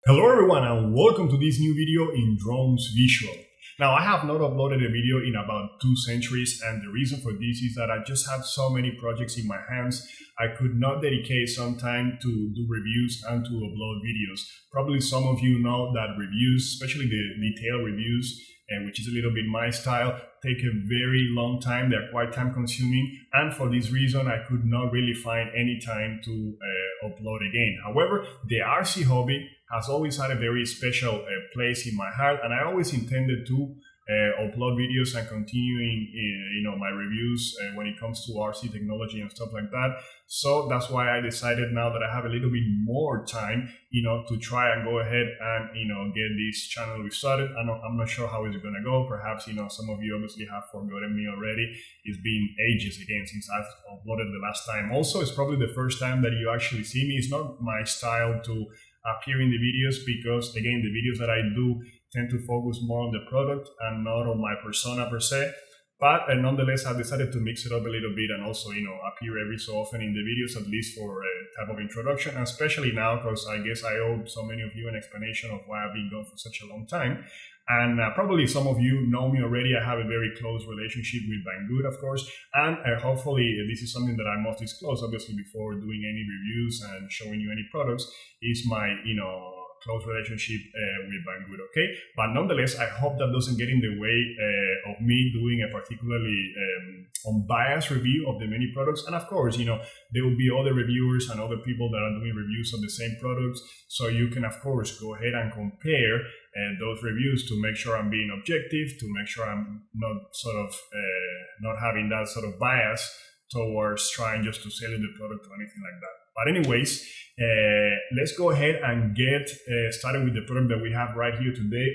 Hello everyone and welcome to this new video in Drones Visual. Now I have not uploaded a video in about 2 centuries, and the reason for this is that I just have so many projects in my hands I could not dedicate some time to do reviews and to upload videos. Probably some of you know that reviews, especially the detailed reviews, which is a little bit my style, take a very long time. They're quite time consuming, and for this reason I could not really find any time to upload again. However, the RC hobby has always had a very special place in my heart, and I always intended to upload videos and continuing my reviews when it comes to RC technology and stuff like that. So that's why I decided, now that I have a little bit more time, to try and go ahead and get this channel restarted. I'm not sure how it's gonna go. Perhaps some of you obviously have forgotten me already. It's been ages again since I've uploaded the last time. Also, it's probably the first time that you actually see me. It's not my style to appear in the videos because, again, the videos that I do tend to focus more on the product and not on my persona per se. But nonetheless, I've decided to mix it up a little bit and also, appear every so often in the videos, at least for a type of introduction, and especially now because I guess I owe so many of you an explanation of why I've been gone for such a long time. And probably some of you know me already. I have a very close relationship with Banggood, of course, and hopefully this is something that I must disclose, obviously, before doing any reviews and showing you any products, is my, close relationship with Banggood, okay? But nonetheless, I hope that doesn't get in the way of me doing a particularly unbiased review of the many products. And of course, there will be other reviewers and other people that are doing reviews of the same products. So you can, of course, go ahead and compare those reviews to make sure I'm being objective, to make sure I'm not not having that sort of bias towards trying just to sell you the product or anything like that. But anyways, let's go ahead and get started with the product that we have right here today.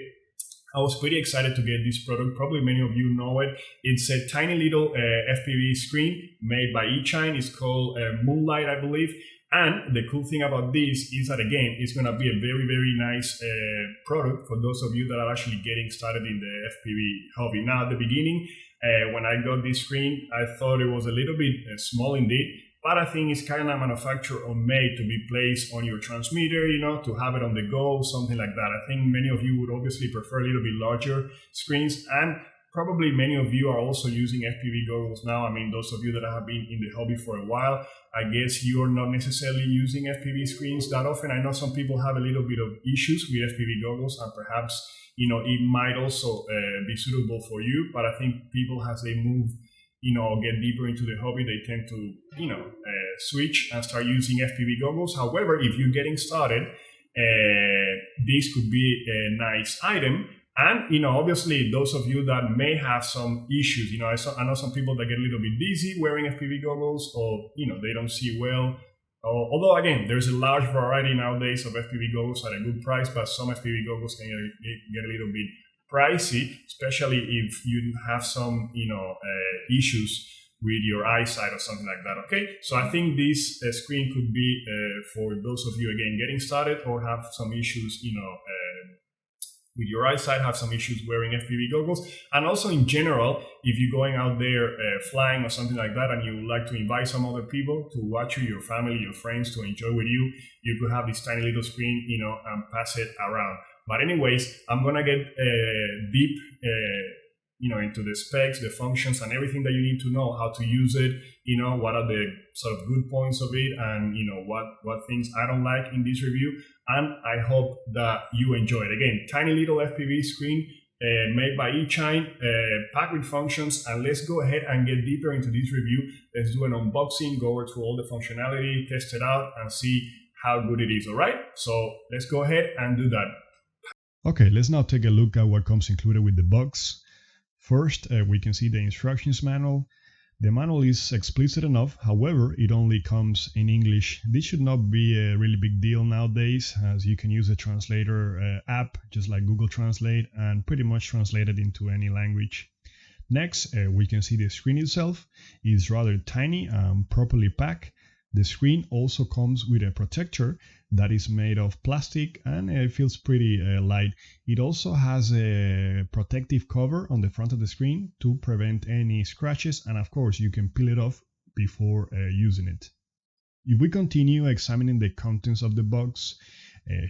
I was pretty excited to get this product. Probably many of you know it. It's a tiny little FPV screen made by Eachine. It's called Moonlight, I believe. And the cool thing about this is that, again, it's going to be a very, very nice product for those of you that are actually getting started in the FPV hobby. Now, at the beginning, when I got this screen, I thought it was a little bit small indeed. But I think it's kind of manufactured or made to be placed on your transmitter, to have it on the go, something like that. I think many of you would obviously prefer a little bit larger screens, and probably many of you are also using FPV goggles now. I mean, those of you that have been in the hobby for a while, I guess you're not necessarily using FPV screens that often. I know some people have a little bit of issues with FPV goggles, and perhaps, it might also be suitable for you. But I think people, as they move get deeper into the hobby, they tend to, switch and start using FPV goggles. However, if you're getting started, this could be a nice item. And, obviously, those of you that may have some issues, I know some people that get a little bit dizzy wearing FPV goggles, or, they don't see well. Although, again, there's a large variety nowadays of FPV goggles at a good price, but some FPV goggles can get a little bit pricey, especially if you have some, issues with your eyesight or something like that, okay? So I think this screen could be for those of you, again, getting started or have some issues, with your eyesight, have some issues wearing FPV goggles. And also in general, if you're going out there flying or something like that, and you would like to invite some other people to watch you, your family, your friends, to enjoy with you, you could have this tiny little screen, and pass it around. But anyways, I'm gonna get deep, into the specs, the functions, and everything that you need to know, how to use it, what are the sort of good points of it, and what things I don't like in this review. And I hope that you enjoy it. Again, tiny little FPV screen made by Eachine, packed with functions. And let's go ahead and get deeper into this review. Let's do an unboxing, go over through all the functionality, test it out, and see how good it is. All right, so let's go ahead and do that. Okay, let's now take a look at what comes included with the box. First, we can see the instructions manual. The manual is explicit enough, however, it only comes in English. This should not be a really big deal nowadays, as you can use a translator app, just like Google Translate, and pretty much translate it into any language. Next, we can see the screen itself is rather tiny and properly packed. The screen also comes with a protector that is made of plastic, and it feels pretty light. It also has a protective cover on the front of the screen to prevent any scratches, and of course you can peel it off before using it. If we continue examining the contents of the box,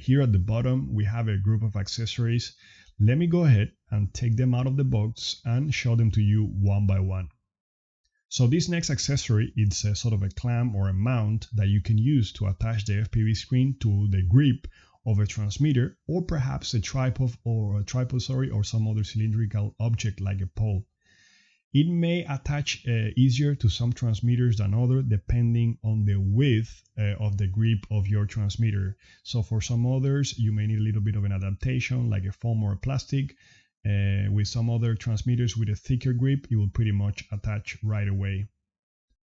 Here at the bottom, we have a group of accessories. Let me go ahead and take them out of the box and show them to you one by one. So this next accessory, it's a sort of a clamp or a mount that you can use to attach the FPV screen to the grip of a transmitter, or perhaps a tripod or some other cylindrical object like a pole. It may attach easier to some transmitters than others depending on the width of the grip of your transmitter. So for some others, you may need a little bit of an adaptation like a foam or a plastic. With some other transmitters with a thicker grip, it will pretty much attach right away.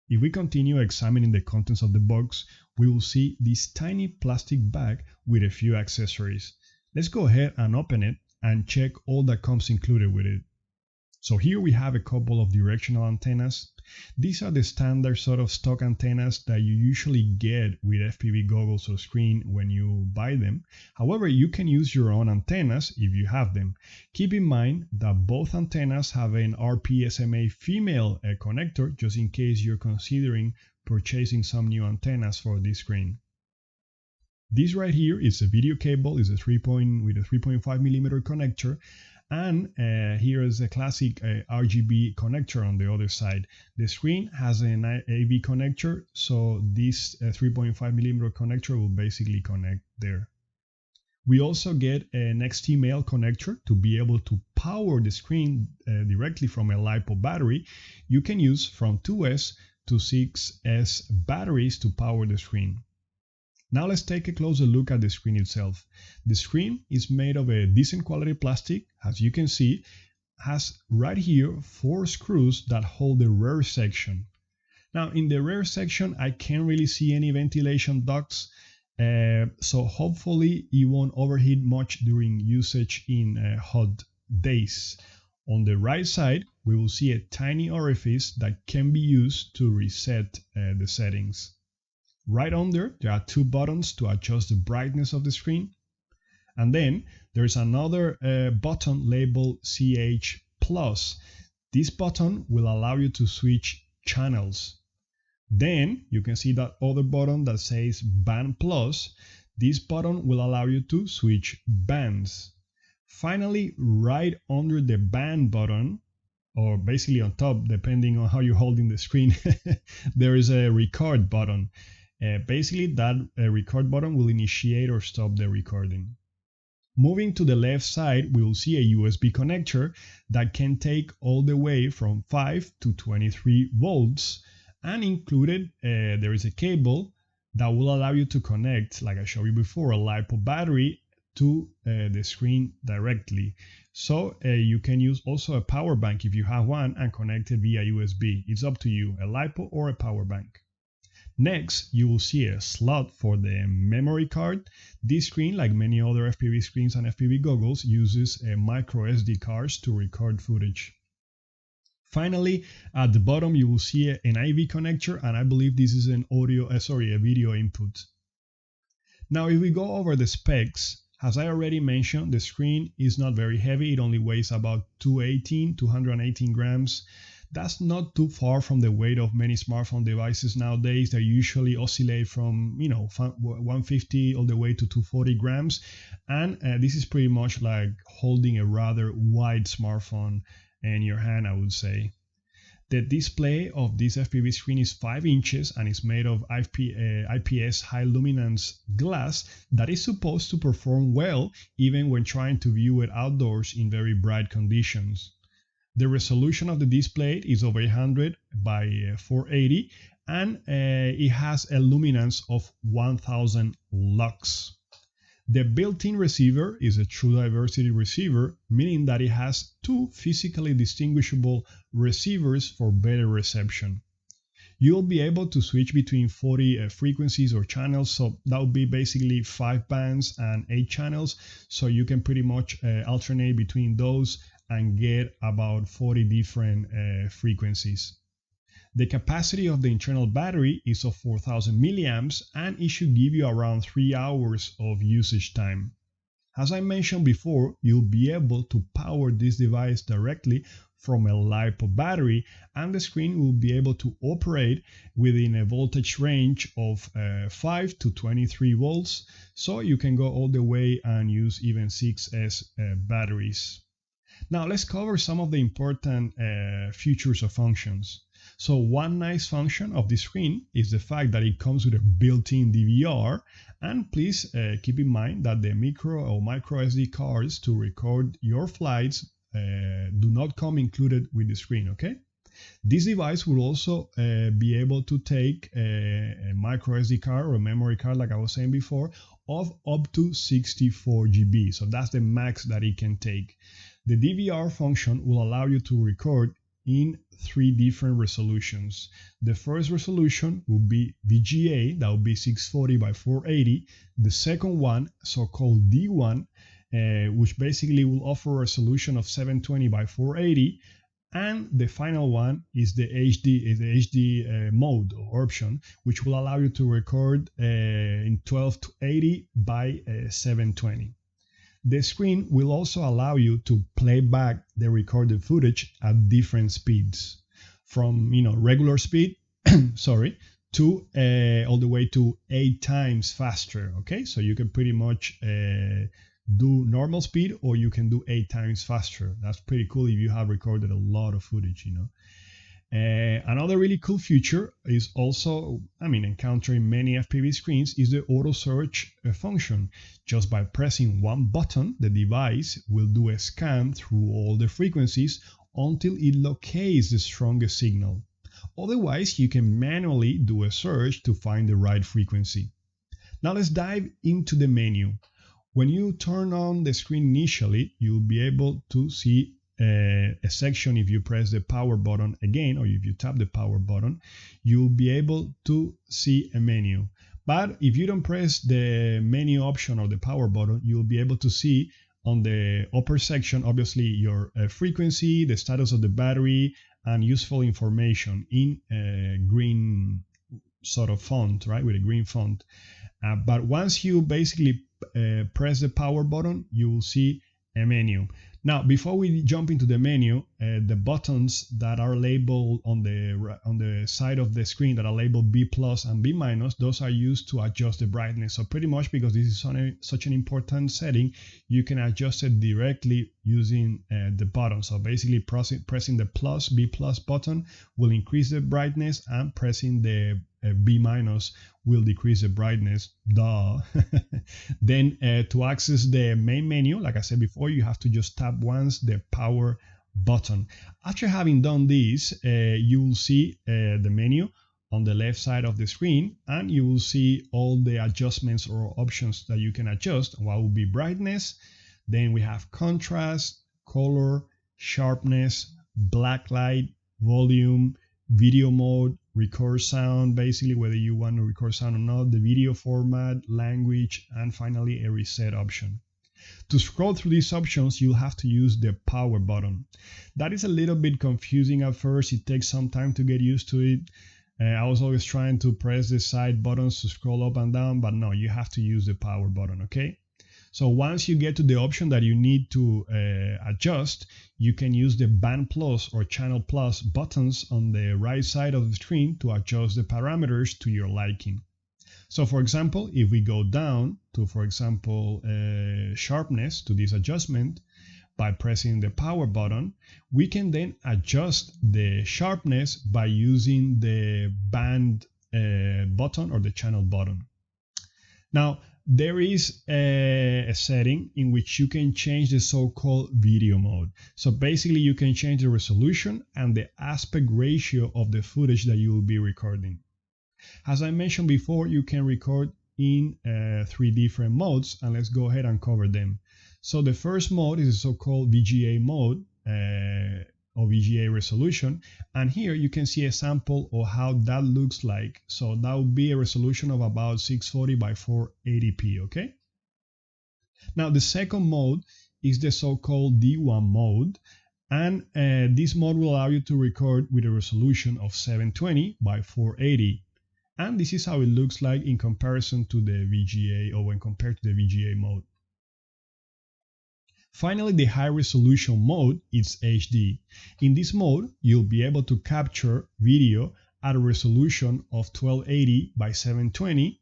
If we continue examining the contents of the box, we will see this tiny plastic bag with a few accessories. Let's go ahead and open it and check all that comes included with it. So here we have a couple of directional antennas. These are the standard sort of stock antennas that you usually get with FPV goggles or screen when you buy them. However, you can use your own antennas if you have them. Keep in mind that both antennas have an RPSMA female connector, just in case you're considering purchasing some new antennas for this screen. This right here is a video cable, is a 3.5 millimeter connector. And here is a classic RGB connector on the other side. The screen has an AV connector, so this 3.5 millimeter connector will basically connect there. We also get an XT male connector to be able to power the screen directly from a LiPo battery. You can use from 2S to 6S batteries to power the screen. Now let's take a closer look at the screen itself. The screen is made of a decent quality plastic. As you can see, has right here 4 screws that hold the rear section. Now in the rear section, I can't really see any ventilation ducts, so hopefully it won't overheat much during usage in hot days. On the right side, we will see a tiny orifice that can be used to reset the settings. Right under, there are 2 buttons to adjust the brightness of the screen. And then there's another button labeled CH+. This button will allow you to switch channels. Then you can see that other button that says Band Plus. This button will allow you to switch bands. Finally, right under the band button, or basically on top, depending on how you're holding the screen, there is a record button. Basically, that record button will initiate or stop the recording. Moving to the left side, we will see a USB connector that can take all the way from 5 to 23 volts. And included, there is a cable that will allow you to connect, like I showed you before, a LiPo battery to the screen directly. So you can use also a power bank if you have one and connect it via USB. It's up to you, a LiPo or a power bank. Next, you will see a slot for the memory card. This screen, like many other FPV screens and FPV goggles, uses micro SD cards to record footage. Finally, at the bottom, you will see an IV connector, and I believe this is an a video input. Now, if we go over the specs, as I already mentioned, the screen is not very heavy. It only weighs about 218 grams. That's not too far from the weight of many smartphone devices nowadays. They usually oscillate from 150 all the way to 240 grams. And this is pretty much like holding a rather wide smartphone in your hand, I would say. The display of this FPV screen is 5 inches and is made of IPS high luminance glass that is supposed to perform well even when trying to view it outdoors in very bright conditions. The resolution of the display is over 800 by 480 and it has a luminance of 1000 lux. The built-in receiver is a true diversity receiver, meaning that it has 2 physically distinguishable receivers for better reception. You'll be able to switch between 40 frequencies or channels, so that would be basically 5 bands and 8 channels, so you can pretty much alternate between those and get about 40 different frequencies. The capacity of the internal battery is of 4000 milliamps and it should give you around 3 hours of usage time. As I mentioned before, you'll be able to power this device directly from a LiPo battery, and the screen will be able to operate within a voltage range of 5 to 23 volts, so you can go all the way and use even 6S batteries. Now let's cover some of the important features or functions. So one nice function of the screen is the fact that it comes with a built-in DVR, and please keep in mind that the micro or micro SD cards to record your flights do not come included with the screen, okay? This device will also be able to take a micro SD card or a memory card, like I was saying before, of up to 64 GB. So that's the max that it can take. The DVR function will allow you to record in 3 different resolutions. The first resolution will be VGA, that will be 640 by 480. The second one, so-called D1, which basically will offer a resolution of 720 by 480. And the final one is the HD mode or option, which will allow you to record in 1280 by 720. The screen will also allow you to play back the recorded footage at different speeds, from regular speed, sorry, to all the way to 8 times faster. Okay, so you can pretty much do normal speed, or you can do 8 times faster. That's pretty cool if you have recorded a lot of footage, Another really cool feature is also, encountering many FPV screens, is the auto search function. Just by pressing one button, the device will do a scan through all the frequencies until it locates the strongest signal. Otherwise, you can manually do a search to find the right frequency. Now let's dive into the menu. When you turn on the screen initially, you'll be able to see a section. If you press the power button again, or if you tap the power button, you'll be able to see a menu. But if you don't press the menu option or the power button, you'll be able to see on the upper section, obviously, your frequency, the status of the battery, and useful information in a green sort of font, right, with a green font. But once you basically press the power button, you will see a menu. Now, before we jump into the menu, the buttons that are labeled on the side of the screen that are labeled B+ and B-, those are used to adjust the brightness. So pretty much, because this is such an important setting, you can adjust it directly using the button. So basically, pressing the B+ button will increase the brightness, and pressing the B- will decrease the brightness. Duh. Then to access the main menu, like I said before, you have to just tap once the power button. After having done this, you will see the menu on the left side of the screen, and you will see all the adjustments or options that you can adjust. What will be brightness? Then we have contrast, color, sharpness, blacklight, volume, video mode, record sound, basically whether you want to record sound or not, the video format, language, and finally a reset option. To scroll through these options, you'll have to use the power button. That is a little bit confusing at first. It takes some time to get used to it. I was always trying to press the side buttons to scroll up and down, but no, you have to use the power button, okay? So once you get to the option that you need to adjust, you can use the Band Plus or Channel Plus buttons on the right side of the screen to adjust the parameters to your liking. So for example, if we go down to, for example, sharpness, to this adjustment, by pressing the power button, we can then adjust the sharpness by using the band button or the channel button. Now, there is a setting in which you can change the so-called video mode. So basically, you can change the resolution and the aspect ratio of the footage that you will be recording. As I mentioned before, you can record in 3 different modes, and let's go ahead and cover them. So the first mode is the so-called VGA mode, or VGA resolution, and here you can see a sample of how that looks like. So that would be a resolution of about 640 by 480p, okay? Now the second mode is the so-called D1 mode, and this mode will allow you to record with a resolution of 720 by 480, and this is how it looks like in comparison to the VGA, or when compared to the VGA mode. Finally, the high resolution mode is HD. In this mode, you'll be able to capture video at a resolution of 1280 by 720.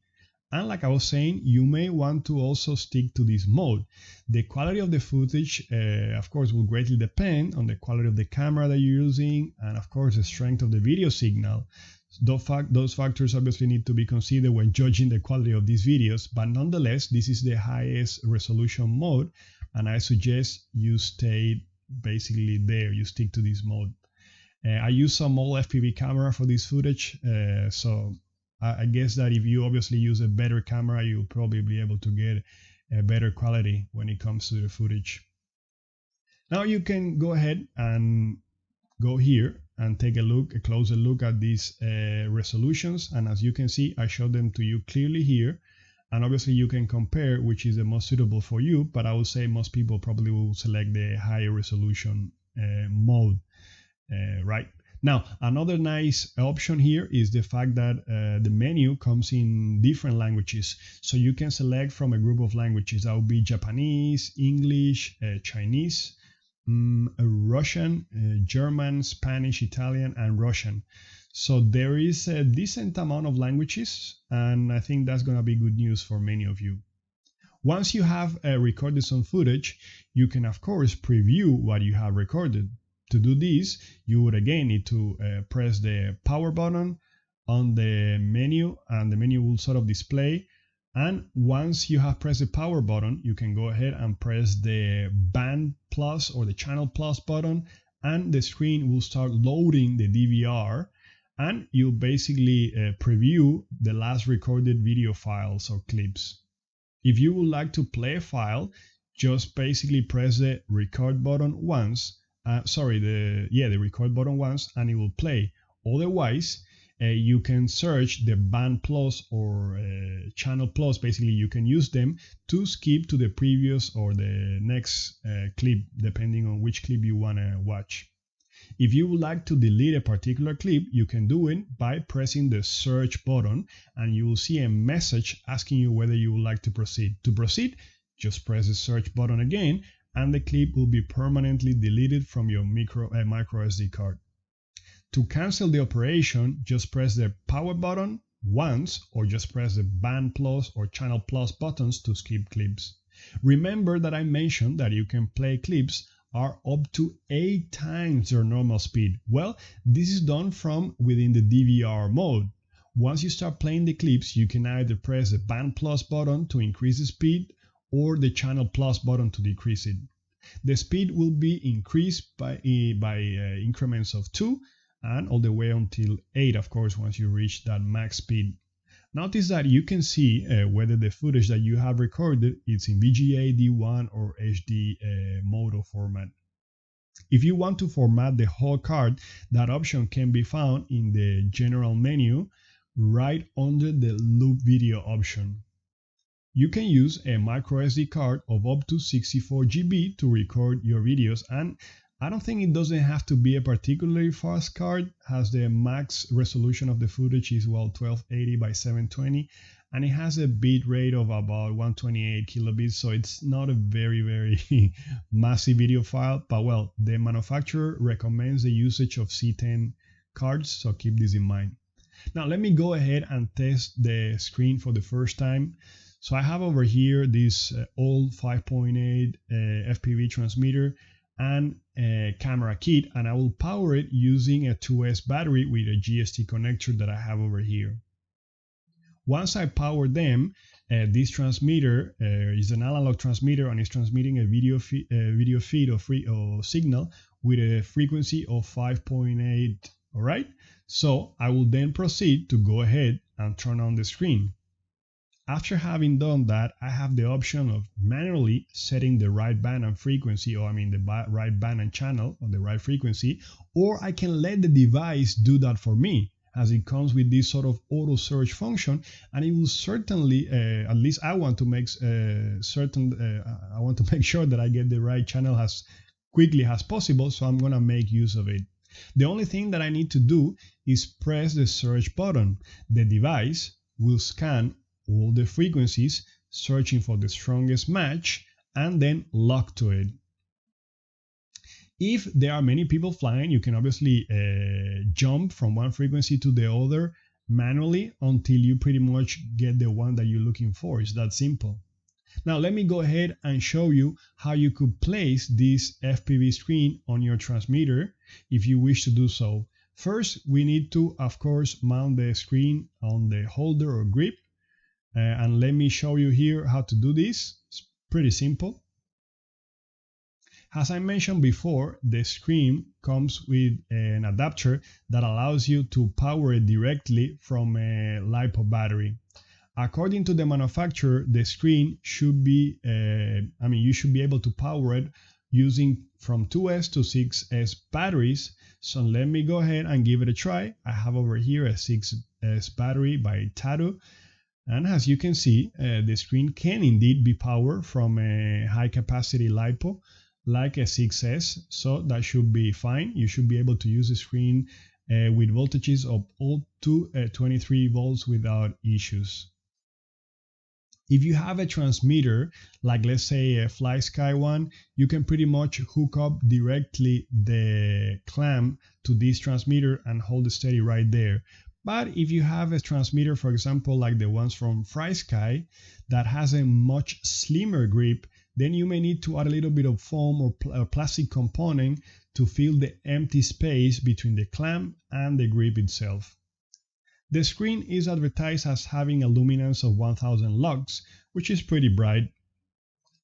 And like I was saying, you may want to also stick to this mode. The quality of the footage, of course, will greatly depend on the quality of the camera that you're using and, of course, the strength of the video signal. Those factors obviously need to be considered when judging the quality of these videos, but nonetheless, this is the highest resolution mode, and I suggest you stay basically there, you stick to this mode. I use some old FPV camera for this footage, so I guess that if you obviously use a better camera, you'll probably be able to get a better quality when it comes to the footage. Now you can go ahead and go here and take a closer look at these resolutions. And as you can see, I showed them to you clearly here. And obviously you can compare which is the most suitable for you, but I would say most people probably will select the higher resolution mode, right? Now, another nice option here is the fact that the menu comes in different languages. So you can select from a group of languages. That would be Japanese, English, Chinese, Russian, German, Spanish, Italian, and Russian. So there is a decent amount of languages, and I think that's going to be good news for many of you. Once you have recorded some footage, you can of course preview what you have recorded. To do this, you would again need to press the power button on the menu, and the menu will sort of display. And once you have pressed the power button, you can go ahead and press the band plus or the channel plus button, and the screen will start loading the DVR, and you'll basically preview the last recorded video files or clips. If you would like to play a file, just basically press the record button once. The record button once, and it will play. Otherwise, you can search the band plus or channel plus. Basically, you can use them to skip to the previous or the next clip, depending on which clip you want to watch. If you would like to delete a particular clip, you can do it by pressing the search button, and you will see a message asking you whether you would like to proceed. To proceed, just press the search button again, and the clip will be permanently deleted from your micro SD card. To cancel the operation, just press the power button once, or just press the band plus or channel plus buttons to skip clips. Remember that I mentioned that you can play clips are up to 8 times their normal speed. Well, this is done from within the DVR mode. Once you start playing the clips, you can either press the band plus button to increase the speed or the channel plus button to decrease it. The speed will be increased by increments of 2 and all the way until 8, of course, once you reach that max speed. Notice that you can see whether the footage that you have recorded is in VGA, D1, or HD mode or format. If you want to format the whole card, that option can be found in the general menu right under the loop video option. You can use a micro SD card of up to 64 GB to record your videos, and I don't think it doesn't have to be a particularly fast card, as the max resolution of the footage is 1280 by 720, and it has a bit rate of about 128 kilobits, so it's not a very massive video file, but well, the manufacturer recommends the usage of C10 cards, so keep this in mind. Now let me go ahead and test the screen for the first time. So I have over here this old 5.8 FPV transmitter and a camera kit, and I will power it using a 2S battery with a GST connector that I have over here. Once I power them, this transmitter is an analog transmitter, and it's transmitting a video feed or signal with a frequency of 5.8. All right, so I will then proceed to go ahead and turn on the screen. After having done that, I have the option of manually setting the right band and frequency, or the right band and channel, or the right frequency, or I can let the device do that for me, as it comes with this sort of auto search function, and it will certainly, at least I want to make I want to make sure that I get the right channel as quickly as possible, so I'm gonna make use of it. The only thing that I need to do is press the search button. The device will scan all the frequencies, searching for the strongest match, and then lock to it. If there are many people flying, you can obviously jump from one frequency to the other manually until you pretty much get the one that you're looking for. It's that simple. Now let me go ahead and show you how you could place this FPV screen on your transmitter if you wish to do so. First, we need to, of course, mount the screen on the holder or grip. And let me show you here how to do this. It's pretty simple. As I mentioned before, the screen comes with an adapter that allows you to power it directly from a LiPo battery. According to the manufacturer, the screen should be, you should be able to power it using from 2S to 6S batteries. So let me go ahead and give it a try. I have over here a 6S battery by Tatu. And as you can see, the screen can indeed be powered from a high capacity LiPo like a 6S. So that should be fine. You should be able to use the screen with voltages of up to 23 volts without issues. If you have a transmitter, like let's say a FlySky one, you can pretty much hook up directly the clamp to this transmitter and hold it steady right there. But if you have a transmitter, for example, like the ones from FlySky, that has a much slimmer grip, then you may need to add a little bit of foam or plastic component to fill the empty space between the clamp and the grip itself. The screen is advertised as having a luminance of 1000 lux, which is pretty bright.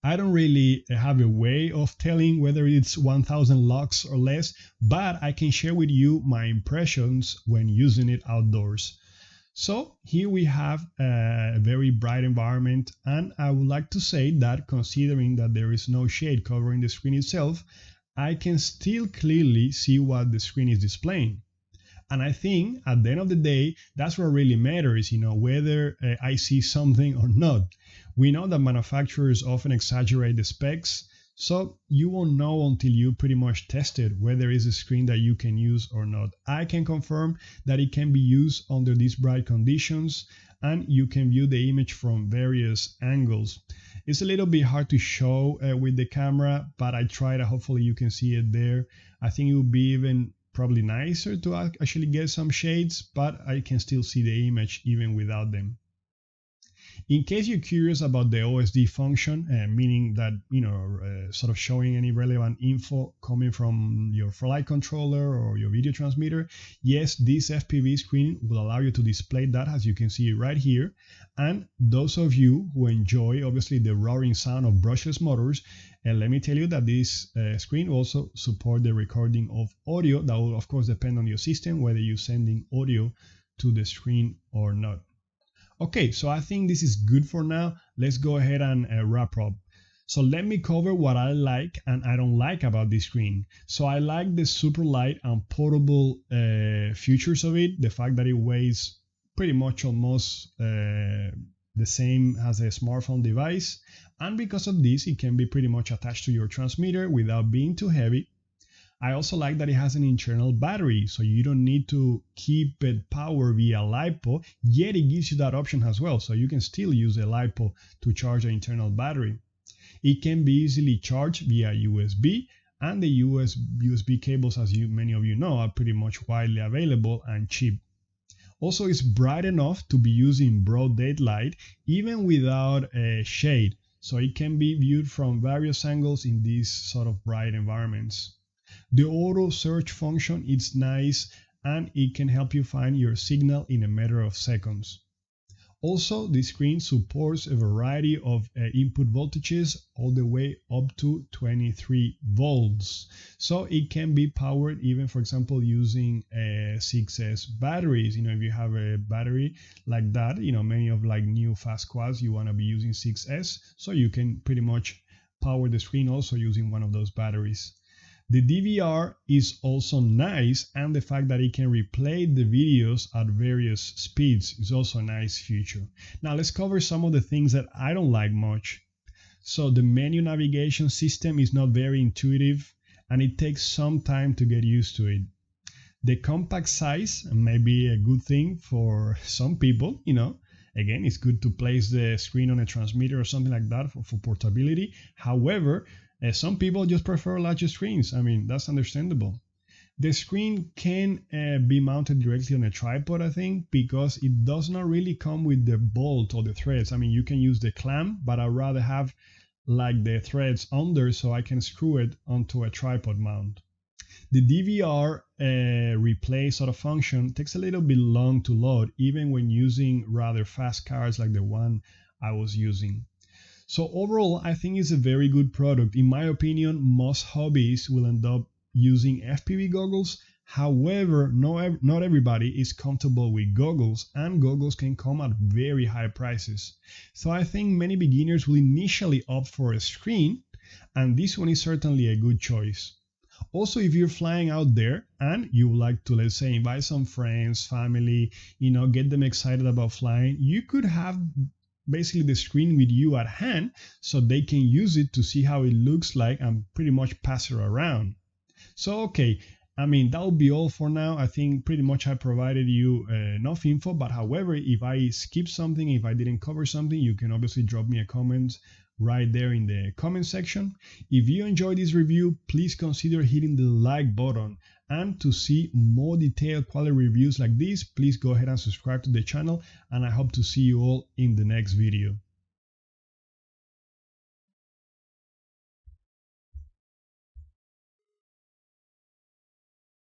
I don't really have a way of telling whether it's 1000 lux or less, but I can share with you my impressions when using it outdoors. So here we have a very bright environment, and I would like to say that considering that there is no shade covering the screen itself, I can still clearly see what the screen is displaying. And I think at the end of the day, that's what really matters, whether I see something or not. We know that manufacturers often exaggerate the specs, so you won't know until you pretty much test it whether it's a screen that you can use or not. I can confirm that it can be used under these bright conditions, and you can view the image from various angles. It's a little bit hard to show with the camera, but I tried. Hopefully you can see it there. I think it would be even probably nicer to actually get some shades, but I can still see the image even without them. In case you're curious about the OSD function, meaning that, sort of showing any relevant info coming from your flight controller or your video transmitter, yes, this FPV screen will allow you to display that, as you can see right here. And those of you who enjoy, obviously, the roaring sound of brushless motors, let me tell you that this screen also supports the recording of audio. That will, of course, depend on your system, whether you're sending audio to the screen or not. Okay, so I think this is good for now. Let's go ahead and wrap up. So let me cover what I like and I don't like about this screen. So I like the super light and portable features of it. The fact that it weighs pretty much almost the same as a smartphone device. And because of this, it can be pretty much attached to your transmitter without being too heavy. I also like that it has an internal battery, so you don't need to keep it powered via LiPo, yet it gives you that option as well, so you can still use a LiPo to charge an internal battery. It can be easily charged via USB, and the USB cables, as many of you know, are pretty much widely available and cheap. Also, it's bright enough to be used in broad daylight, even without a shade, so it can be viewed from various angles in these sort of bright environments. The auto search function is nice, and it can help you find your signal in a matter of seconds. Also, the screen supports a variety of input voltages all the way up to 23 volts. So it can be powered even, for example, using 6S batteries. If you have a battery like that, many of like new fast quads, you want to be using 6S. So you can pretty much power the screen also using one of those batteries. The DVR is also nice, and the fact that it can replay the videos at various speeds is also a nice feature. Now let's cover some of the things that I don't like much. So the menu navigation system is not very intuitive, and it takes some time to get used to it. The compact size may be a good thing for some people, Again, it's good to place the screen on a transmitter or something like that for portability. However, Some people just prefer larger screens. I mean, that's understandable. The screen can be mounted directly on a tripod, I think, because it does not really come with the bolt or the threads. I mean, you can use the clamp, but I'd rather have like the threads under so I can screw it onto a tripod mount. The DVR replay sort of function takes a little bit long to load, even when using rather fast cards like the one I was using. So overall, I think it's a very good product. In my opinion, most hobbyists will end up using FPV goggles. However, not everybody is comfortable with goggles, and goggles can come at very high prices. So I think many beginners will initially opt for a screen, and this one is certainly a good choice. Also, if you're flying out there and you would like to, let's say, invite some friends, family, get them excited about flying, you could have basically the screen with you at hand so they can use it to see how it looks like and pretty much pass it around. So, okay, I mean, that will be all for now. I think pretty much I provided you enough info, but however, if I skip something, if I didn't cover something, you can obviously drop me a comment right there in the comment section. If you enjoyed this review, please consider hitting the like button. And to see more detailed quality reviews like this, please go ahead and subscribe to the channel, and I hope to see you all in the next video.